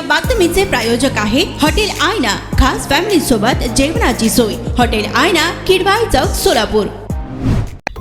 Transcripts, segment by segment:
बातमीचे प्रायोजक आहे हॉटेल आयना, खास फॅमिली सोबत जेवणाची सोय। हॉटेल आयना, किडवाई चौक, सोलापूर।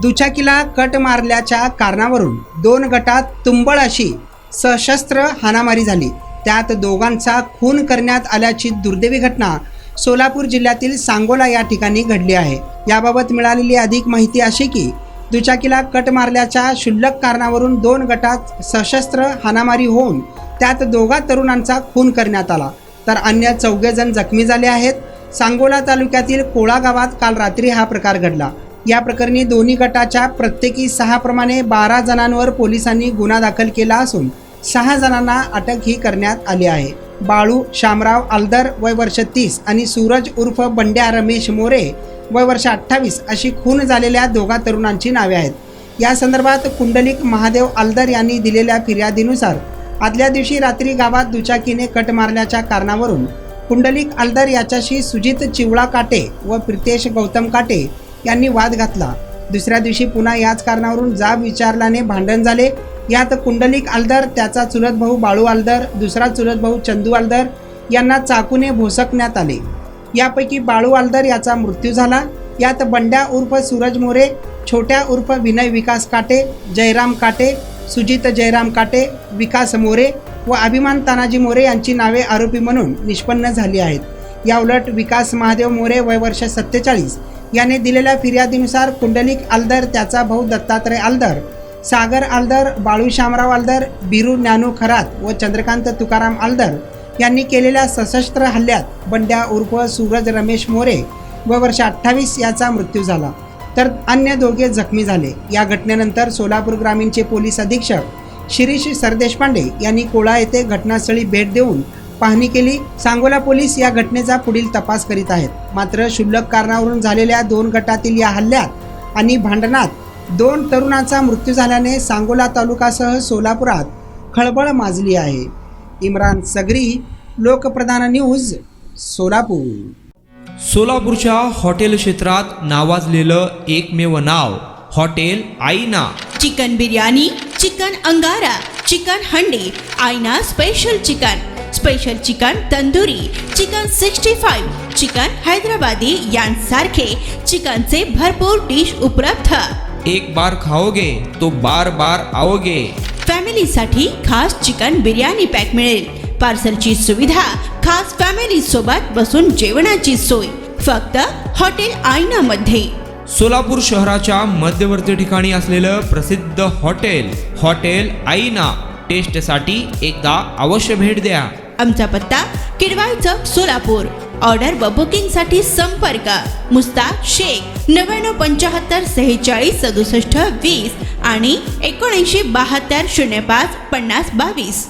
दुचाकीला कट मारल्याच्या कारणावरून 2 गटात तुंबळ अशी सशस्त्र हाणामारी झाली। त्यात दोघांचा खून करण्यात आल्याची दुर्दैवी घटना सोलापूर जिल्ह्यातील सांगोला या ठिकाणी घडली आहे। याबाबत मिळालेली अधिक माहिती अशी की दुचाकीला कट मारल्याच्या क्षुल्लक कारणावरून 2 गटात सशस्त्र हाणामारी होऊन त्यात 2 तरुणांचा खून करण्यात आला, तर अन्य 4 जण जखमी झाले आहेत। सांगोला तालुक्यातील कोळा गावात काल रात्री हा प्रकार घडला। या प्रकरणी दोन्ही गटाच्या प्रत्येकी 6 प्रमाणे 12 जणांवर पोलिसांनी गुन्हा दाखल केला असून 6 जणांना अटकही करण्यात आली आहे। बाळू शामराव आलदर वय वर्ष 30 आणि सूरज उर्फ बंड्या रमेश मोरे वय वर्ष 28 अशी खून झालेल्या 2 तरुणांची नावे आहेत। या संदर्भात कुंडलिक महादेव आलदर यांनी दिलेल्या फिर्यादीनुसार आदल्या दिवशी रात्री गावात दुचाकीने कट मारल्याच्या कारणावरून कुंडलिक आलदर याच्याशी सुजित चिवळा काटे व प्रितेश गौतम काटे यांनी वाद घातला। दुसऱ्या दिवशी पुन्हा याच कारणावरून जाब विचारल्याने भांडण झाले। यात कुंडलिक आलदर, त्याचा चुलत भाऊ बाळू आलदर, दुसरा चुलत भाऊ चंदू आलदर यांना चाकूने भोसकण्यात आले। यापैकी बाळू आलदर याचा मृत्यू झाला। यात बंड्या उर्फ सूरज मोरे, छोट्या उर्फ विनय विकास काटे, जयराम काटे, सुजित जयराम काटे, विकास मोरे व अभिमान तानाजी मोरे यांची नावे आरोपी म्हणून निष्पन्न झाली आहेत। याउलट विकास महादेव मोरे वय वर्ष 47 याने दिलेल्या फिर्यादीनुसार कुंडलिक आलदर, त्याचा भाऊ दत्तात्रय आलदर, सागर आलदर, बाळू शामराव आलदर, बिरू ज्ञानू खरात व चंद्रकांत तुकाराम आलदर यांनी केलेल्या सशस्त्र हल्ल्यात बंड्या उर्फ सूरज रमेश मोरे व वर्ष 28 याचा मृत्यू झाला, तर अन्य 2 जखमी झाले। या घटनेनंतर सोलापूर ग्रामीणचे पोलीस अधीक्षक शिरीष सरदेशपांडे यांनी कोळा येथे घटनास्थळी भेट देऊन पाहणी केली। सांगोला पोलीस या घटनेचा पुढील तपास करीत आहेत। मात्र क्षुल्लक कारणावरून झालेल्या 2 गटातील या हल्ल्यात आणि भांडणात 2 तरुणांचा मृत्यू झाल्याने सांगोला तालुकासह सोलापुरात खळबळ माजली आहे। इम्रान सगरी, लोकप्रधान न्यूज, सोलापूर। सोलापूरच्या हॉटेल क्षेत्रात नावाजलेलं एकमेव नाव हॉटेल आईना। चिकन बिर्याणी, चिकन अंगारा, चिकन हंडी, आईना special chicken, special chicken tandoori, chicken 65, chicken Hyderabadi यांसारखे चिकनचे भरपूर डिश उपलब्ध। एक बार खाओगे तो बार बार आओगे। फॅमिलीसाठी खास चिकन बिर्याणी पॅक मिळेल, पार्सलची सुविधा, खास फॅमिली सोबत बसून जेवणाची सोय, फक्त हॉटेल आईना मध्ये। सोलापूर शहराच्या मध्यवर्ती ठिकाणी असलेलं प्रसिद्ध हॉटेल आईना टेस्टसाठी एकदा अवश्य भेट द्या। आमचा पत्ता किडवाई चौक, सोलापूर। ऑर्डर व बुकिंग साठी संपर्क मुस्ताक शेख 9975 46 67 20 आणि 7972 05 50 22।